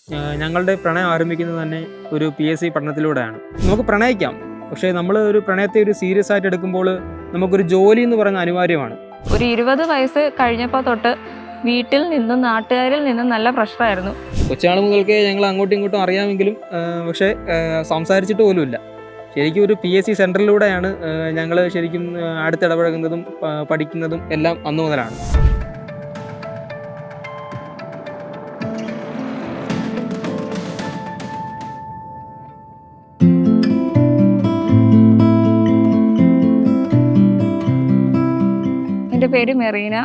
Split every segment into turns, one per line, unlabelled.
ഞങ്ങളുടെ പ്രണയം ആരംഭിക്കുന്നത് തന്നെ ഒരു PSC പഠനത്തിലൂടെയാണ്. നമുക്ക് പ്രണയിക്കാം, പക്ഷേ നമ്മൾ ഒരു പ്രണയത്തെ ഒരു സീരിയസ് ആയിട്ട് എടുക്കുമ്പോൾ നമുക്കൊരു ജോലി എന്ന് പറയുന്നത് അനിവാര്യമാണ്.
ഒരു 20 വയസ്സ് കഴിഞ്ഞപ്പോൾ തൊട്ട് വീട്ടിൽ നിന്നും നാട്ടുകാരിൽ നിന്നും നല്ല പ്രശ്നമായിരുന്നു.
കൊച്ചാൾ മുതൽക്കേ ഞങ്ങൾ അങ്ങോട്ടും ഇങ്ങോട്ടും അറിയാമെങ്കിലും പക്ഷേ സംസാരിച്ചിട്ട് പോലുമില്ല. ശരിക്കും ഒരു PSC സെൻറ്ററിലൂടെയാണ് ഞങ്ങൾ ശരിക്കും അടുത്തിടപഴകുന്നതും പഠിക്കുന്നതും എല്ലാം അന്നു മുതലാണ്.
എൻ്റെ പേര് മെറീന,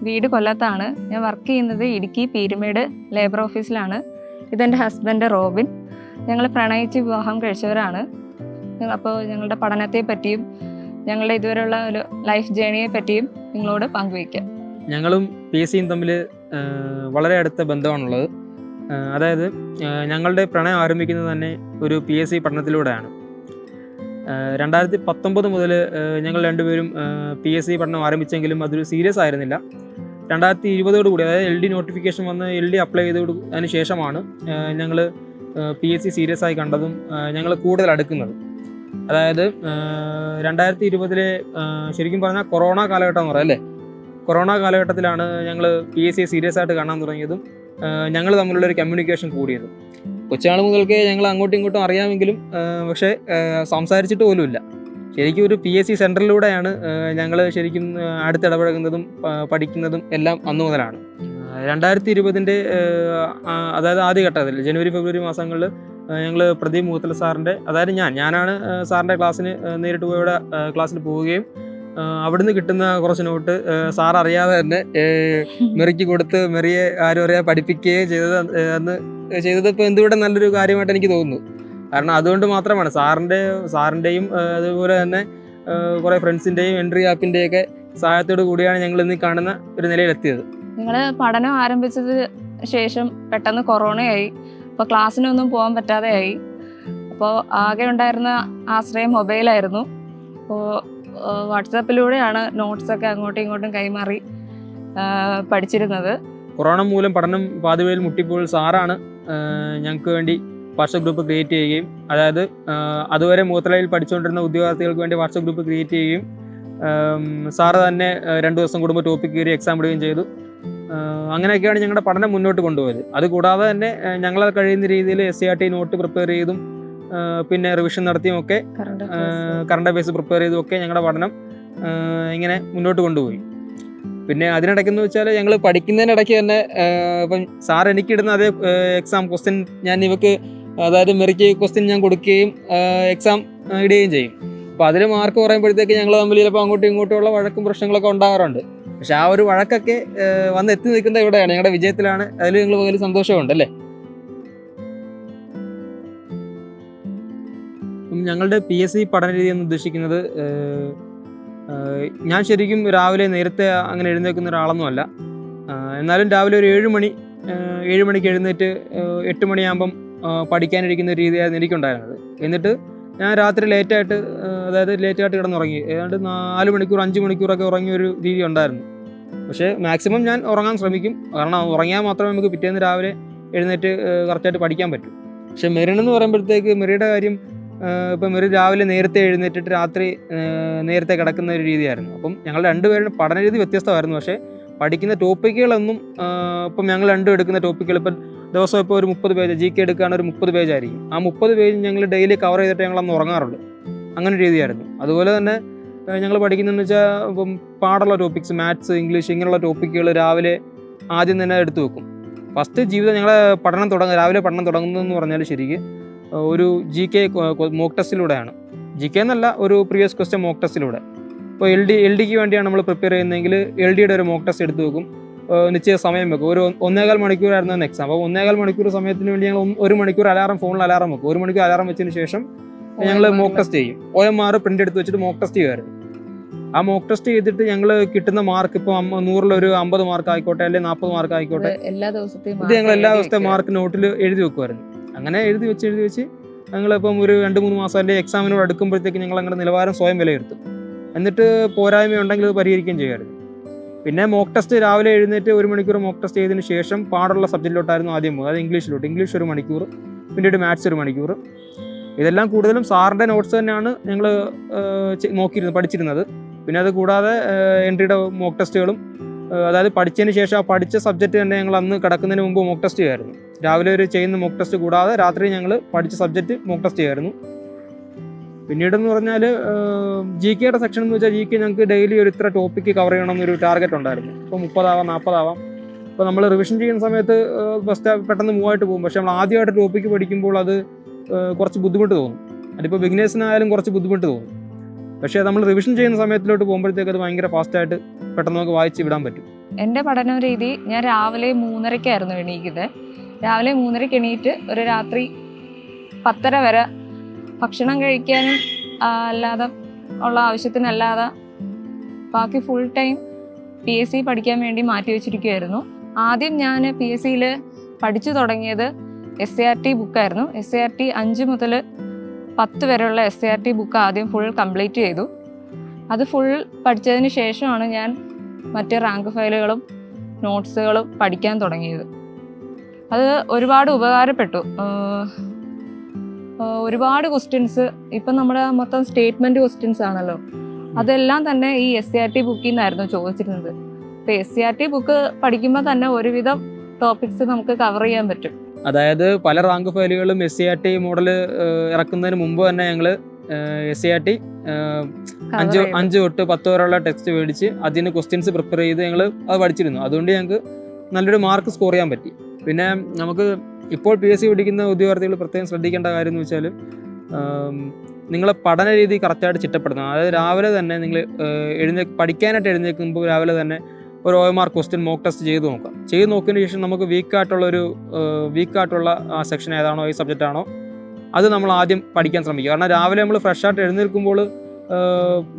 വീട് കൊല്ലത്താണ്. ഞാൻ വർക്ക് ചെയ്യുന്നത് ഇടുക്കി പീരുമേട് ലേബർ ഓഫീസിലാണ്. ഇതെൻ്റെ ഹസ്ബൻഡ് റോബിൻ. ഞങ്ങൾ പ്രണയിച്ച് വിവാഹം കഴിച്ചവരാണ്. അപ്പോൾ ഞങ്ങളുടെ പഠനത്തെ പറ്റിയും ഞങ്ങളുടെ ഇതുവരെയുള്ള ഒരു ലൈഫ് ജേണിയെ പറ്റിയും നിങ്ങളോട് പങ്കുവയ്ക്കാം.
ഞങ്ങളും PSCയും തമ്മിൽ വളരെ അടുത്ത ബന്ധമാണുള്ളത്. അതായത് ഞങ്ങളുടെ പ്രണയം ആരംഭിക്കുന്നത് തന്നെ ഒരു PSC പഠനത്തിലൂടെയാണ്. 2019 മുതൽ ഞങ്ങൾ രണ്ടുപേരും PSC പഠനം ആരംഭിച്ചെങ്കിലും അതൊരു സീരിയസ് ആയിരുന്നില്ല. 2020 അതായത് LD നോട്ടിഫിക്കേഷൻ വന്ന് LD അപ്ലൈ ചെയ്തതിന് ശേഷമാണ് ഞങ്ങൾ PSC സീരിയസ് ആയി കണ്ടതും ഞങ്ങൾ കൂടുതൽ അടുക്കുന്നത്. അതായത് 2020 ശരിക്കും പറഞ്ഞാൽ കൊറോണ കാലഘട്ടം എന്ന് പറയാം അല്ലേ, കൊറോണ കാലഘട്ടത്തിലാണ് ഞങ്ങൾ PSC സീരിയസ് ആയിട്ട് കാണാൻ തുടങ്ങിയതും ഞങ്ങൾ തമ്മിലുള്ളൊരു കമ്മ്യൂണിക്കേഷൻ കൂടിയതും. കൊച്ചാൾ മുതൽക്കേ ഞങ്ങൾ അങ്ങോട്ടും ഇങ്ങോട്ടും അറിയാമെങ്കിലും പക്ഷേ സംസാരിച്ചിട്ട് പോലുമില്ല. ശരിക്കും ഒരു PSC സെൻറ്ററിലൂടെയാണ് ഞങ്ങൾ ശരിക്കും അടുത്തിടപഴകുന്നതും പഠിക്കുന്നതും എല്ലാം അന്നു മുതലാണ്. 2020 അതായത് ആദ്യഘട്ടത്തിൽ ജനുവരി ഫെബ്രുവരി മാസങ്ങളിൽ ഞങ്ങൾ പ്രദീപ് മൂത്തല സാറിൻ്റെ, അതായത് ഞാനാണ് സാറിൻ്റെ ക്ലാസ്സിന് നേരിട്ട് പോയി ഇവിടെ ക്ലാസ്സിൽ പോവുകയും അവിടുന്ന് കിട്ടുന്ന കുറച്ച് നോട്ട് സാർ അറിയാതെ തന്നെ മെറിക്ക് കൊടുത്ത് മെറിയെ ആരും അറിയാതെ പഠിപ്പിക്കുകയും ചെയ്തത് ഇപ്പോൾ എന്തുകൂടെ നല്ലൊരു കാര്യമായിട്ട് എനിക്ക് തോന്നുന്നു. കാരണം അതുകൊണ്ട് മാത്രമാണ് സാറിൻ്റെയും അതുപോലെ തന്നെ കുറേ ഫ്രണ്ട്സിൻ്റെയും എൻട്രി ആപ്പിൻ്റെയൊക്കെ സഹായത്തോടു കൂടിയാണ് ഞങ്ങൾ ഇന്ന് കാണുന്ന ഒരു നിലയിലെത്തിയത്.
നിങ്ങൾ പഠനം ആരംഭിച്ചത് ശേഷം പെട്ടെന്ന് കൊറോണയായി. അപ്പോൾ ക്ലാസ്സിനൊന്നും പോകാൻ പറ്റാതെയായി. അപ്പോൾ ആകെ ഉണ്ടായിരുന്ന ആശ്രയം മൊബൈലായിരുന്നു. അപ്പോൾ വാട്സാപ്പിലൂടെയാണ് നോട്ട്സൊക്കെ അങ്ങോട്ടും ഇങ്ങോട്ടും കൈമാറി പഠിച്ചിരുന്നത്.
കൊറോണ മൂലം പഠനം പാതിവഴിയിൽ മുട്ടിപ്പോൾ സാറാണ് ഞങ്ങൾക്ക് വേണ്ടി വാട്സപ്പ് ഗ്രൂപ്പ് ക്രിയേറ്റ് ചെയ്യുകയും, അതായത് അതുവരെ മൂത്തലയിൽ പഠിച്ചുകൊണ്ടിരുന്ന ഉദ്യോഗാർത്ഥികൾക്ക് വേണ്ടി വാട്സപ്പ് ഗ്രൂപ്പ് ക്രിയേറ്റ് ചെയ്യുകയും സാറ് തന്നെ 2 ദിവസം കൂടുമ്പോൾ ടോപ്പിക് കയറി എക്സാം ഇടുകയും ചെയ്തു. അങ്ങനെയൊക്കെയാണ് ഞങ്ങളുടെ പഠനം മുന്നോട്ട് കൊണ്ടുപോയത്. അതുകൂടാതെ തന്നെ ഞങ്ങളെ കഴിയുന്ന രീതിയിൽ SCRT നോട്ട് പ്രിപ്പയർ ചെയ്തും പിന്നെ റിവിഷൻ നടത്തിയും ഒക്കെ കറണ്ട് അഫയേഴ്സ് പ്രിപ്പയർ ചെയ്തും ഒക്കെ ഞങ്ങളുടെ പഠനം ഇങ്ങനെ മുന്നോട്ട് കൊണ്ടുപോയി. പിന്നെ അതിനിടയ്ക്കെന്ന് വെച്ചാൽ ഞങ്ങൾ പഠിക്കുന്നതിനിടയ്ക്ക് തന്നെ ഇപ്പം സാർ എനിക്കിടുന്ന അതേ എക്സാം ക്വസ്റ്റ്യൻ ഞാൻ ഇവക്ക്, അതായത് മെറിക്ക് ക്വസ്റ്റ്യൻ ഞാൻ കൊടുക്കുകയും എക്സാം ഇടുകയും ചെയ്യും. അപ്പോൾ അതിൽ മാർക്ക് പറയുമ്പോഴത്തേക്ക് ഞങ്ങൾ തമ്മിൽ ചിലപ്പോൾ അങ്ങോട്ടും ഇങ്ങോട്ടുമുള്ള വഴക്കും പ്രശ്നങ്ങളൊക്കെ ഉണ്ടാകാറുണ്ട്. പക്ഷെ ആ ഒരു വഴക്കൊക്കെ വന്ന് എത്തി നിൽക്കുന്നത് ഇവിടെയാണ്, ഞങ്ങളുടെ വിജയത്തിലാണ്. അതിൽ ഞങ്ങൾ വലിയ സന്തോഷമുണ്ട് അല്ലേ. ഞങ്ങളുടെ PSC പഠന രീതി എന്ന് ഉദ്ദേശിക്കുന്നത്, ഞാൻ ശരിക്കും രാവിലെ നേരത്തെ അങ്ങനെ എഴുന്നേൽക്കുന്ന ഒരാളൊന്നുമല്ല. എന്നാലും രാവിലെ ഒരു 7 മണിക്ക് എഴുന്നേറ്റ് 8 മണിയാകുമ്പം പഠിക്കാനിരിക്കുന്ന രീതിയായിരുന്നു എനിക്കുണ്ടായിരുന്നത്. എന്നിട്ട് ഞാൻ രാത്രി ലേറ്റായിട്ട് കിടന്നുറങ്ങി. ഏതാണ്ട് 4 മണിക്കൂർ 5 മണിക്കൂറൊക്കെ ഉറങ്ങിയ ഒരു രീതി ഉണ്ടായിരുന്നു. പക്ഷേ മാക്സിമം ഞാൻ ഉറങ്ങാൻ ശ്രമിക്കും. കാരണം ഉറങ്ങിയാൽ മാത്രമേ നമുക്ക് പിറ്റേന്ന് രാവിലെ എഴുന്നേറ്റ് കറക്റ്റായിട്ട് പഠിക്കാൻ പറ്റൂ. പക്ഷേ മെറിനെന്ന് പറയുമ്പോഴത്തേക്ക് മെറിയുടെ കാര്യം, ഇപ്പം മെറി രാവിലെ നേരത്തെ എഴുന്നേറ്റിട്ട് രാത്രി നേരത്തെ കിടക്കുന്ന ഒരു രീതിയായിരുന്നു. അപ്പം ഞങ്ങൾ രണ്ടുപേരുടെ പഠന രീതി വ്യത്യസ്തമായിരുന്നു. പക്ഷേ പഠിക്കുന്ന ടോപ്പിക്കുകളൊന്നും ഇപ്പം ഞങ്ങൾ രണ്ടും എടുക്കുന്ന ടോപ്പിക്കുകൾ ഇപ്പം ദിവസം ഇപ്പോൾ ഒരു 30 പേജ് GK എടുക്കുകയാണ്, ഒരു 30 പേജായിരിക്കും. ആ 30 പേജ് ഞങ്ങൾ ഡെയിലി കവർ ചെയ്തിട്ട് ഞങ്ങളന്ന് ഉറങ്ങാറുള്ളൂ. അങ്ങനെ രീതിയായിരുന്നു. അതുപോലെ തന്നെ ഞങ്ങൾ പഠിക്കുന്നതെന്ന് വെച്ചാൽ ഇപ്പം പാടുള്ള ടോപ്പിക്സ്, മാത്സ്, ഇംഗ്ലീഷ് ഇങ്ങനെയുള്ള ടോപ്പിക്കുകൾ രാവിലെ ആദ്യം തന്നെ എടുത്തു വെക്കും. ഫസ്റ്റ് ജീവിതം ഞങ്ങളെ രാവിലെ പഠനം തുടങ്ങുന്നതെന്ന് പറഞ്ഞാൽ ശരിക്കും ഒരു GK മോക്ക് ടെസ്റ്റിലൂടെയാണ്. GK എന്നല്ല, ഒരു പ്രീവിയസ് ക്വസ്റ്റ്യൻ മോക്ക് ടെസ്റ്റിലൂടെ. ഇപ്പോൾ LDക്ക് വേണ്ടിയാണ് നമ്മൾ പ്രിപ്പയർ ചെയ്യുന്നതെങ്കിൽ LDയുടെ ഒരു മോക്ക് ടെസ്റ്റ് എടുത്ത് വെക്കും. നിശ്ചയ സമയം വെക്കും. ഒരു 1.25 മണിക്കൂറായിരുന്നു എക്സാം. അപ്പോൾ 1.25 മണിക്കൂർ സമയത്തിന് വേണ്ടി ഞങ്ങൾ 1 മണിക്കൂർ ഫോണിൽ അലാറം വെക്കും. 1 മണിക്കൂർ അലാറം വെച്ചതിന് ശേഷം ഞങ്ങൾ മോക്ക് ടെസ്റ്റ് ചെയ്യും. OMR പ്രിന്റ് എടുത്ത് വെച്ചിട്ട് മോക്ക് ടെസ്റ്റ് ചെയ്യുമായിരുന്നു. ആ മോക്ക് ടെസ്റ്റ് ചെയ്തിട്ട് ഞങ്ങൾ കിട്ടുന്ന മാർക്ക് ഇപ്പോൾ 100-ൽ 50 മാർക്ക് ആയിക്കോട്ടെ, അല്ലെങ്കിൽ 40 മാർക്ക് ആയിക്കോട്ടെ, ഇത് ഞങ്ങൾ എല്ലാ ദിവസത്തെ മാർക്ക് നോട്ടിൽ എഴുതി വെക്കുമായിരുന്നു. അങ്ങനെ എഴുതി വെച്ച് ഞങ്ങളിപ്പം ഒരു 2-3 മാസം അല്ലെങ്കിൽ എക്സാമിനോട് അടുക്കുമ്പോഴത്തേക്ക് ഞങ്ങൾ അങ്ങനെ നിലവാരം സ്വയം വിലയിരുത്തും. എന്നിട്ട് പോരായ്മ ഉണ്ടെങ്കിൽ അത് പരിഹരിക്കുകയും ചെയ്യുമായിരുന്നു. പിന്നെ മോക്ക് ടെസ്റ്റ് രാവിലെ എഴുന്നേറ്റ് 1 മണിക്കൂർ മോക്ക് ടെസ്റ്റ് ചെയ്തതിന് ശേഷം പാടുള്ള സബ്ജക്റ്റിലോട്ടായിരുന്നു ആദ്യം പോകുന്നത്. അത് ഇംഗ്ലീഷ് 1 മണിക്കൂർ, പിന്നീട് മാത്സ് 1 മണിക്കൂർ. ഇതെല്ലാം കൂടുതലും സാറിൻ്റെ നോട്ട്സ് തന്നെയാണ് ഞങ്ങൾ പഠിച്ചിരുന്നത്. പിന്നെ അത് കൂടാതെ എൻട്രിയുടെ മോക്ക് ടെസ്റ്റുകളും, അതായത് പഠിച്ചതിന് ശേഷം ആ പഠിച്ച സബ്ജക്റ്റ് തന്നെ ഞങ്ങൾ അന്ന് കിടക്കുന്നതിന് മുമ്പ് മോക്ക് ടെസ്റ്റ് ചെയ്യുമായിരുന്നു. രാവിലെ ഒരു ചെയ്യുന്ന മോക്ക് ടെസ്റ്റ് കൂടാതെ രാത്രി ഞങ്ങൾ പഠിച്ച സബ്ജക്റ്റ് മോക്ക് ടെസ്റ്റ് ചെയ്യുമായിരുന്നു. പിന്നീടെന്ന് പറഞ്ഞാൽ GKയുടെ സെക്ഷൻ എന്ന് വെച്ചാൽ GK ഞങ്ങൾക്ക് ഡെയിലി ഒരു ഇത്ര ടോപ്പിക്ക് കവർ ചെയ്യണം എന്നൊരു ടാർഗറ്റ് ഉണ്ടായിരുന്നു. ഇപ്പോൾ 30 ആവാം 40 ആവാം. ഇപ്പോൾ നമ്മൾ റിവിഷൻ ചെയ്യുന്ന സമയത്ത് പെട്ടെന്ന് മൂവായിട്ട് പോകും. പക്ഷേ നമ്മൾ ആദ്യമായിട്ട് ടോപ്പിക്ക് പഠിക്കുമ്പോൾ അത് കുറച്ച് ബുദ്ധിമുട്ട് തോന്നും. അതിപ്പോൾ ബിഗിനേഴ്സിനായാലും കുറച്ച് ബുദ്ധിമുട്ട് തോന്നും. പക്ഷേ നമ്മൾ റിവിഷൻ ചെയ്യുന്ന സമയത്തിലോട്ട് പോകുമ്പോഴത്തേക്ക് അത് ഭയങ്കര ഫാസ്റ്റായിട്ട് പെട്ടെന്ന് നമുക്ക് വായിച്ച് വിടാൻ പറ്റും.
എൻ്റെ പഠന രീതി, ഞാൻ രാവിലെ 3:30-ക്കായിരുന്നു എണീക്കുന്നത്. രാവിലെ 3:30-ക്ക് എണീറ്റ് ഒരു രാത്രി 10:30 വരെ ഭക്ഷണം കഴിക്കാനും അല്ലാതെ ഉള്ള ആവശ്യത്തിനല്ലാതെ ബാക്കി ഫുൾ ടൈം PSC പഠിക്കാൻ വേണ്ടി മാറ്റി വെച്ചിരിക്കുമായിരുന്നു. ആദ്യം ഞാൻ PSCയിൽ പഠിച്ചു തുടങ്ങിയത് SART ബുക്കായിരുന്നു. SART 5 മുതൽ 10 വരെയുള്ള SART ബുക്ക് ആദ്യം ഫുൾ കംപ്ലീറ്റ് ചെയ്തു. അത് ഫുൾ പഠിച്ചതിന് ശേഷമാണ് ഞാൻ മറ്റ് റാങ്ക് ഫയലുകളും നോട്ട്സുകളും പഠിക്കാൻ തുടങ്ങിയത്. അത് ഒരുപാട് ഉപകാരപ്പെട്ടു. ഒരുപാട് ക്വസ്റ്റ്യൻസ്, ഇപ്പം നമ്മുടെ മൊത്തം സ്റ്റേറ്റ്മെൻറ്റ് ക്വസ്റ്റ്യൻസ് ആണല്ലോ, അതെല്ലാം തന്നെ ഈ SART ബുക്കിൽ നിന്നായിരുന്നു ചോദിച്ചിരുന്നത്. അപ്പോൾ SART ബുക്ക് പഠിക്കുമ്പോൾ തന്നെ ഒരുവിധം ടോപ്പിക്സ് നമുക്ക് കവർ ചെയ്യാൻ പറ്റും.
അതായത് പല റാങ്ക് ഫയലുകളും SART മോഡൽ ഇറക്കുന്നതിന് മുമ്പ് തന്നെ ഞങ്ങൾ SART 5 തൊട്ട് 10 വരെയുള്ള ടെക്സ്റ്റ് മേടിച്ച് അതിന് ക്വസ്റ്റ്യൻസ് പ്രിപ്പയർ ചെയ്ത് ഞങ്ങൾ അത് പഠിച്ചിരുന്നു. അതുകൊണ്ട് ഞങ്ങൾക്ക് നല്ലൊരു മാർക്ക് സ്കോർ ചെയ്യാൻ പറ്റി. പിന്നെ നമുക്ക് ഇപ്പോൾ PSC പഠിക്കുന്ന ഉദ്യോഗാർത്ഥികൾ പ്രത്യേകം ശ്രദ്ധിക്കേണ്ട കാര്യം എന്ന് വെച്ചാൽ നിങ്ങളെ പഠന രീതി കറക്റ്റായിട്ട് ചിട്ടപ്പെടുത്തണം. അതായത് രാവിലെ തന്നെ നിങ്ങൾ പഠിക്കാനായിട്ട് എഴുന്നേൽക്കുമ്പോൾ രാവിലെ തന്നെ ഒരു OMR ക്വസ്റ്റ്യൻ മോക്ക് ടെസ്റ്റ് ചെയ്ത് നോക്കാം. ചെയ്ത് നോക്കിയതിന് ശേഷം നമുക്ക് വീക്കായിട്ടുള്ള ആ സെക്ഷൻ ഏതാണോ, ഈ സബ്ജക്റ്റ് ആണോ, അത് നമ്മൾ ആദ്യം പഠിക്കാൻ ശ്രമിക്കുക. കാരണം രാവിലെ നമ്മൾ ഫ്രഷായിട്ട് എഴുന്നേൽക്കുമ്പോൾ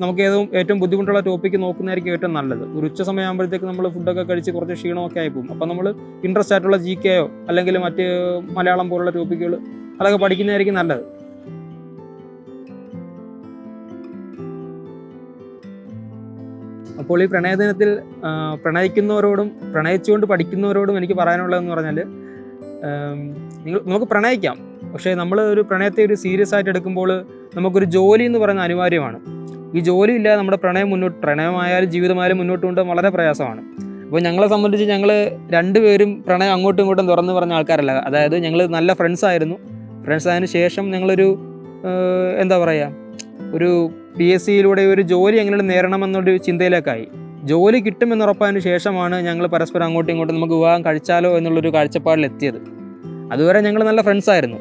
നമുക്ക് ഏറ്റവും ബുദ്ധിമുട്ടുള്ള ടോപ്പിക്ക് നോക്കുന്നതായിരിക്കും ഏറ്റവും നല്ലത്. ഒരു ഉച്ച സമയമാകുമ്പോഴത്തേക്ക് നമ്മൾ ഫുഡൊക്കെ കഴിച്ച് കുറച്ച് ക്ഷീണമൊക്കെ ആയി പോകും. അപ്പോൾ നമ്മൾ ഇൻട്രസ്റ്റ് ആയിട്ടുള്ള GKയോ അല്ലെങ്കിൽ മറ്റ് മലയാളം പോലുള്ള ടോപ്പിക്കുകൾ അതൊക്കെ പഠിക്കുന്നതായിരിക്കും നല്ലത്. അപ്പോൾ ഈ പ്രണയദിനത്തിൽ പ്രണയിക്കുന്നവരോടും പ്രണയിച്ചുകൊണ്ട് പഠിക്കുന്നവരോടും എനിക്ക് പറയാനുള്ളതെന്ന് പറഞ്ഞാൽ, നമുക്ക് പ്രണയിക്കാം, പക്ഷേ നമ്മൾ ഒരു പ്രണയത്തെ ഒരു സീരിയസ് ആയിട്ട് എടുക്കുമ്പോൾ നമുക്കൊരു ജോലി എന്ന് പറയുന്നത് അനിവാര്യമാണ്. ഈ ജോലി ഇല്ലാതെ നമ്മുടെ പ്രണയമായാലും ജീവിതമായാലും മുന്നോട്ട് കൊണ്ടുപോകാൻ വളരെ പ്രയാസമാണ്. അപ്പോൾ ഞങ്ങളെ സംബന്ധിച്ച് ഞങ്ങൾ രണ്ടുപേരും പ്രണയം അങ്ങോട്ടും ഇങ്ങോട്ടും തുറന്ന് പറഞ്ഞ ആൾക്കാരല്ല. അതായത് ഞങ്ങൾ നല്ല ഫ്രണ്ട്സ് ആയതിനു ശേഷം ഞങ്ങളൊരു എന്താ പറയുക, ഒരു PSCയിലൂടെ ഒരു ജോലി എങ്ങനെ നേടണമെന്നൊരു ചിന്തയിലേക്കായി. ജോലി കിട്ടുമെന്ന് ഉറപ്പായതിനു ശേഷമാണ് ഞങ്ങൾ പരസ്പരം അങ്ങോട്ടും ഇങ്ങോട്ടും നമുക്ക് വിവാഹം കഴിച്ചാലോ എന്നുള്ളൊരു കാഴ്ചപ്പാടിലെത്തിയത്. അതുവരെ ഞങ്ങൾ നല്ല ഫ്രണ്ട്സ് ആയിരുന്നു.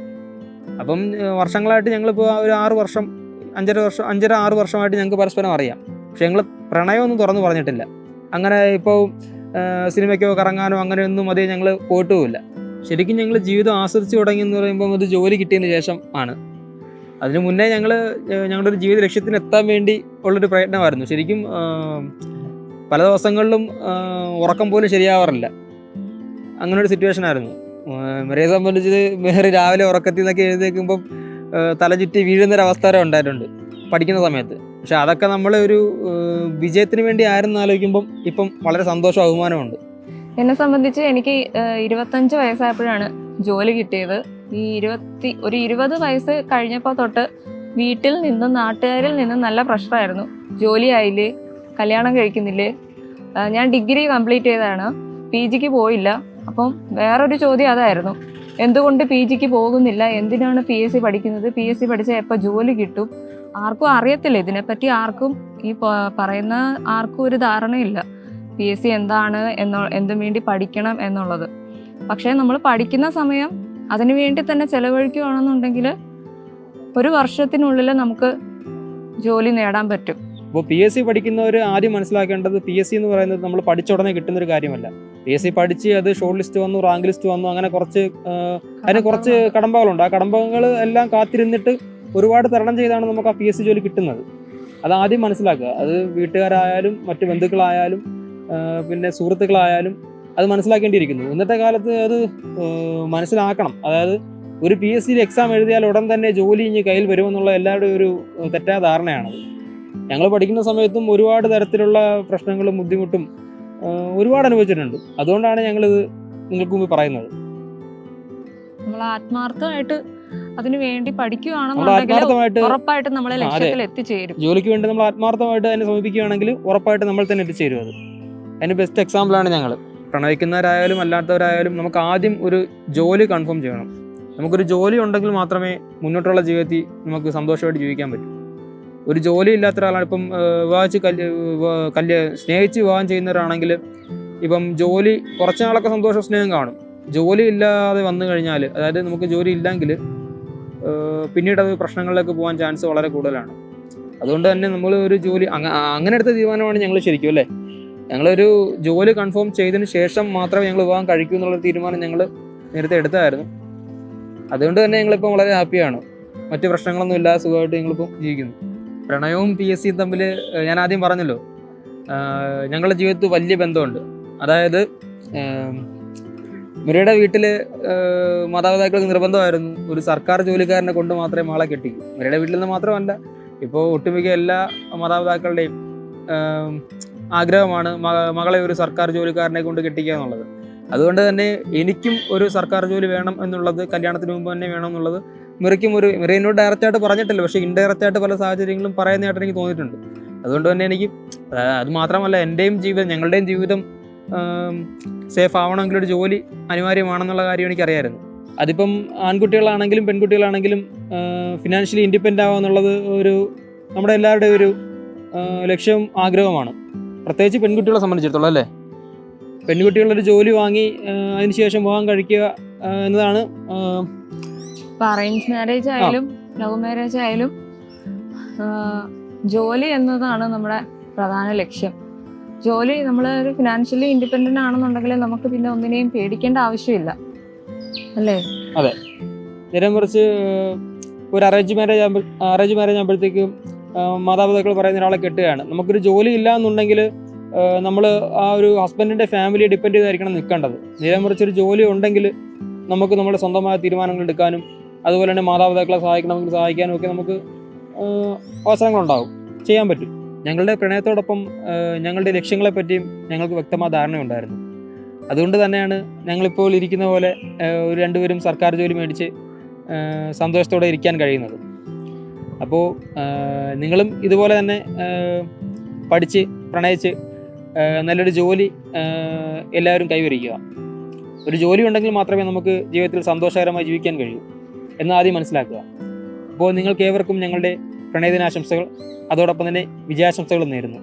അപ്പം വർഷങ്ങളായിട്ട് ഞങ്ങളിപ്പോൾ ഒരു 6 വർഷം 5.5-6 വർഷമായിട്ട് ഞങ്ങൾക്ക് പരസ്പരം അറിയാം. പക്ഷെ ഞങ്ങൾ പ്രണയമൊന്നും തുറന്നു പറഞ്ഞിട്ടില്ല. അങ്ങനെ ഇപ്പോൾ സിനിമയ്ക്കോ കറങ്ങാനോ അങ്ങനെയൊന്നും അതേ ഞങ്ങൾ പോയിട്ടുമില്ല. ശരിക്കും ഞങ്ങൾ ജീവിതം ആസ്വദിച്ച് തുടങ്ങിയെന്ന് പറയുമ്പോൾ അത് ജോലി കിട്ടിയതിന് ശേഷം ആണ്. അതിനു മുന്നേ ഞങ്ങളുടെ ഒരു ജീവിത ലക്ഷ്യത്തിന് എത്താൻ വേണ്ടി ഉള്ളൊരു പ്രയത്നമായിരുന്നു. ശരിക്കും പല ദിവസങ്ങളിലും ഉറക്കം പോലും ശരിയാവാറില്ല. അങ്ങനൊരു സിറ്റുവേഷൻ ആയിരുന്നു. മെറിയെ സംബന്ധിച്ച് മെഹർ രാവിലെ ഉറക്കത്തിൽ നിന്നൊക്കെ എഴുന്നേൽക്കുമ്പം തല ചുറ്റി വീഴുന്നൊരവസ്ഥ വരെ ഉണ്ടായിട്ടുണ്ട് പഠിക്കുന്ന സമയത്ത്. പക്ഷെ അതൊക്കെ നമ്മൾ ഒരു വിജയത്തിന് വേണ്ടി ആയിരുന്നു ആലോചിക്കുമ്പം ഇപ്പം വളരെ സന്തോഷവും അഭിമാനമുണ്ട്.
എന്നെ സംബന്ധിച്ച് എനിക്ക് 25 വയസ്സായപ്പോഴാണ് ജോലി കിട്ടിയത്. ഈ 20 വയസ്സ് കഴിഞ്ഞപ്പോൾ തൊട്ട് വീട്ടിൽ നിന്നും നാട്ടുകാരിൽ നിന്നും നല്ല പ്രഷറായിരുന്നു. ജോലി ആയില്ലേ, കല്യാണം കഴിക്കുന്നില്ലേ. ഞാൻ ഡിഗ്രി കംപ്ലീറ്റ് ചെയ്തതാണ്, PGക്ക് പോയില്ല. അപ്പം വേറൊരു ചോദ്യം അതായിരുന്നു, എന്തുകൊണ്ട് PGക്ക് പോകുന്നില്ല, എന്തിനാണ് PSC പഠിക്കുന്നത്, PSC പഠിച്ചാൽ എപ്പോൾ ജോലി കിട്ടും. ആർക്കും അറിയത്തില്ല ഇതിനെപ്പറ്റി. ആർക്കും ഈ പറയുന്ന ആർക്കും ഒരു ധാരണയില്ല PSC എന്താണ് എന്തിനു വേണ്ടി പഠിക്കണം എന്നുള്ളത്. പക്ഷേ നമ്മൾ പഠിക്കുന്ന സമയം അതിനു വേണ്ടി തന്നെ ചെലവഴിക്കുകയാണെന്നുണ്ടെങ്കിൽ 1 വർഷത്തിനുള്ളിൽ നമുക്ക് ജോലി നേടാൻ പറ്റും.
അപ്പോൾ PSC പഠിക്കുന്നവർ ആദ്യം മനസ്സിലാക്കേണ്ടത്, PSC എന്ന് പറയുന്നത് നമ്മൾ പഠിച്ച ഉടനെ കിട്ടുന്നൊരു കാര്യമല്ല. PSC പഠിച്ച് അത് ഷോർട്ട് ലിസ്റ്റ് വന്നു, റാങ്ക് ലിസ്റ്റ് വന്നു, അങ്ങനെ അതിന് കുറച്ച് കടമ്പകളുണ്ട്. ആ കടമ്പകൾ എല്ലാം കാത്തിരുന്നിട്ട് ഒരുപാട് തരണം ചെയ്താണ് നമുക്ക് ആ PSC ജോലി കിട്ടുന്നത്. അത് ആദ്യം മനസ്സിലാക്കുക. അത് വീട്ടുകാരായാലും മറ്റു ബന്ധുക്കളായാലും പിന്നെ സുഹൃത്തുക്കളായാലും അത് മനസ്സിലാക്കേണ്ടിയിരിക്കുന്നു. ഇന്നത്തെ കാലത്ത് അത് മനസ്സിലാക്കണം. അതായത് ഒരു PSC എക്സാം എഴുതിയാൽ ഉടൻ തന്നെ ജോലി ഇനി കയ്യിൽ വരുമെന്നുള്ള എല്ലാവരുടെയും ഒരു തെറ്റായ ധാരണയാണത്. ഞങ്ങൾ പഠിക്കുന്ന സമയത്തും ഒരുപാട് തരത്തിലുള്ള പ്രശ്നങ്ങളും ബുദ്ധിമുട്ടും ഒരുപാട് അനുഭവിച്ചിട്ടുണ്ട്. അതുകൊണ്ടാണ് ഞങ്ങളിത് നിങ്ങൾക്ക് മുമ്പ് പറയുന്നത്.
നമ്മൾ ആത്മാർത്ഥമായിട്ട് അതിനു വേണ്ടി
നമ്മൾ
പഠിക്കുകയാണെന്നുണ്ടെങ്കിൽ
ആത്മാർത്ഥമായിട്ട്
ഉറപ്പായിട്ടും നമ്മളെ ലക്ഷ്യത്തിൽ എത്തിച്ചേരും.
ജോലിക്ക് വേണ്ടി നമ്മൾ ആത്മാർത്ഥമായിട്ട് അതിനെ സമീപിക്കുകയാണെങ്കിൽ ഉറപ്പായിട്ട് നമ്മൾ തന്നെ എത്തിച്ചേരും. അതിന് ബെസ്റ്റ് എക്സാമ്പിളാണ് ഞങ്ങൾ. പ്രണയിക്കുന്നവരായാലും അല്ലാത്തവരായാലും നമുക്ക് ആദ്യം ഒരു ജോലി കൺഫേം ചെയ്യണം. നമുക്കൊരു ജോലി ഉണ്ടെങ്കിൽ മാത്രമേ മുന്നോട്ടുള്ള ജീവിതത്തിൽ നമുക്ക് സന്തോഷമായിട്ട് ജീവിക്കാൻ പറ്റൂ. ഒരു ജോലി ഇല്ലാത്ത ഒരാളാണ് ഇപ്പം സ്നേഹിച്ച് വിവാഹം ചെയ്യുന്നവരാണെങ്കിൽ ഇപ്പം ജോലി കുറച്ച് നാളൊക്കെ സന്തോഷം സ്നേഹം കാണും. ജോലി ഇല്ലാതെ വന്നു കഴിഞ്ഞാൽ, അതായത് നമുക്ക് ജോലി ഇല്ലെങ്കിൽ പിന്നീട് അത് പ്രശ്നങ്ങളിലേക്ക് പോകാൻ ചാൻസ് വളരെ കൂടുതലാണ്. അതുകൊണ്ട് തന്നെ നമ്മൾ ഒരു ജോലി അങ്ങനെ എടുത്ത തീരുമാനമാണ് ഞങ്ങൾ ശരിക്കും അല്ലേ. ഞങ്ങളൊരു ജോലി കൺഫേം ചെയ്തതിന് ശേഷം മാത്രമേ ഞങ്ങൾ വിവാഹം കഴിക്കൂ എന്നുള്ളൊരു തീരുമാനം ഞങ്ങൾ നേരത്തെ എടുത്തായിരുന്നു. അതുകൊണ്ട് തന്നെ ഞങ്ങളിപ്പോൾ വളരെ ഹാപ്പിയാണ്. മറ്റ് പ്രശ്നങ്ങളൊന്നും ഇല്ലാതെ സുഖമായിട്ട് ഞങ്ങളിപ്പോൾ ജീവിക്കുന്നു. പ്രണയവും PSC തമ്മിൽ ഞാൻ ആദ്യം പറഞ്ഞല്ലോ, ഞങ്ങളുടെ ജീവിതത്തിൽ വലിയ ബന്ധമുണ്ട്. അതായത് മിരയുടെ വീട്ടിൽ മാതാപിതാക്കൾക്ക് നിർബന്ധമായിരുന്നു ഒരു സർക്കാർ ജോലിക്കാരനെ കൊണ്ട് മാത്രമേ മകളെ കെട്ടിക്കൂ. മിരയുടെ വീട്ടിൽ നിന്ന് മാത്രമല്ല, ഇപ്പോൾ ഒട്ടുമിക്ക എല്ലാ മാതാപിതാക്കളുടെയും ആഗ്രഹമാണ് മകളെ ഒരു സർക്കാർ ജോലിക്കാരനെ കൊണ്ട് കെട്ടിക്കുക എന്നുള്ളത്. അതുകൊണ്ട് തന്നെ എനിക്കും ഒരു സർക്കാർ ജോലി വേണം എന്നുള്ളത്, കല്യാണത്തിന് മുമ്പ് തന്നെ വേണം എന്നുള്ളത് മിറ എന്നോട് ഡയറക്റ്റായിട്ട് പറഞ്ഞിട്ടില്ല, പക്ഷേ ഇൻഡയറക്റ്റ് ആയിട്ട് പല സാഹചര്യങ്ങളും പറയുന്നതായിട്ട് എനിക്ക് തോന്നിയിട്ടുണ്ട്. അതുകൊണ്ട് തന്നെ എനിക്ക് അത് മാത്രമല്ല, എൻ്റെയും ജീവിതം, ഞങ്ങളുടെയും ജീവിതം സേഫ് ആവണമെങ്കിൽ ഒരു ജോലി അനിവാര്യമാണെന്നുള്ള കാര്യം എനിക്കറിയാമായിരുന്നു. അതിപ്പം ആൺകുട്ടികളാണെങ്കിലും പെൺകുട്ടികളാണെങ്കിലും ഫിനാൻഷ്യലി ഇൻഡിപെൻഡൻ്റ് ആവുക എന്നുള്ളത് നമ്മുടെ എല്ലാവരുടെയും ഒരു ലക്ഷ്യവും ആഗ്രഹമാണ്. പ്രത്യേകിച്ച് പെൺകുട്ടികളെ സംബന്ധിച്ചിടത്തോളം അല്ലേ. പെൺകുട്ടികളൊരു ജോലി വാങ്ങി അതിനുശേഷം വിവാഹം കഴിക്കുക എന്നതാണ്.
അറേഞ്ച് മാരേജ് ആയാലും ലവ് മാരേജ് ആയാലും ജോലി എന്നതാണ് നമ്മുടെ പ്രധാന ലക്ഷ്യം. ജോലി, നമ്മൾ ഫിനാൻഷ്യലി ഇൻഡിപെൻഡൻ്റ് ആണെന്നുണ്ടെങ്കിൽ നമുക്ക് പിന്നെ ഒന്നിനെയും പേടിക്കേണ്ട ആവശ്യമില്ല അല്ലേ.
അതെ, നേരെ മറിച്ച് ഒരു അറേഞ്ച് മാരേജ് ആകുമ്പോഴത്തേക്കും മാതാപിതാക്കൾ പറയുന്ന ഒരാളെ കെട്ടുകയാണ്. നമുക്കൊരു ജോലി ഇല്ല എന്നുണ്ടെങ്കിൽ നമ്മൾ ആ ഒരു ഹസ്ബൻഡിൻ്റെ ഫാമിലിയെ ഡിപ്പെൻഡ് ചെയ്തായിരിക്കണം നിൽക്കേണ്ടത്. നേരെ മറിച്ച് ഒരു ജോലി ഉണ്ടെങ്കിൽ നമുക്ക് നമ്മുടെ സ്വന്തമായ തീരുമാനങ്ങൾ എടുക്കാനും അതുപോലെ തന്നെ മാതാപിതാക്കളെ സഹായിക്കണമെങ്കിൽ സഹായിക്കാനും ഒക്കെ നമുക്ക് അവസരങ്ങളുണ്ടാകും, ചെയ്യാൻ പറ്റും. ഞങ്ങളുടെ പ്രണയത്തോടൊപ്പം ഞങ്ങളുടെ ലക്ഷ്യങ്ങളെപ്പറ്റിയും ഞങ്ങൾക്ക് വ്യക്തമായ ധാരണയുണ്ടായിരുന്നു. അതുകൊണ്ട് തന്നെയാണ് ഞങ്ങളിപ്പോൾ ഇരിക്കുന്ന പോലെ ഒരു രണ്ടുപേരും സർക്കാർ ജോലി മേടിച്ച് സന്തോഷത്തോടെ ഇരിക്കാൻ കഴിയുന്നത്. അപ്പോൾ നിങ്ങളും ഇതുപോലെ തന്നെ പഠിച്ച് പ്രണയിച്ച് നല്ലൊരു ജോലി എല്ലാവരും കൈവരിക്കുക. ഒരു ജോലി ഉണ്ടെങ്കിൽ മാത്രമേ നമുക്ക് ജീവിതത്തിൽ സന്തോഷകരമായി ജീവിക്കാൻ കഴിയൂ എന്ന് ആദ്യം മനസ്സിലാക്കുക. അപ്പോൾ നിങ്ങൾക്ക് ഏവർക്കും ഞങ്ങളുടെ പ്രണയദിനാശംസകൾ, അതോടൊപ്പം തന്നെ വിജയാശംസകളും നേരുന്നു.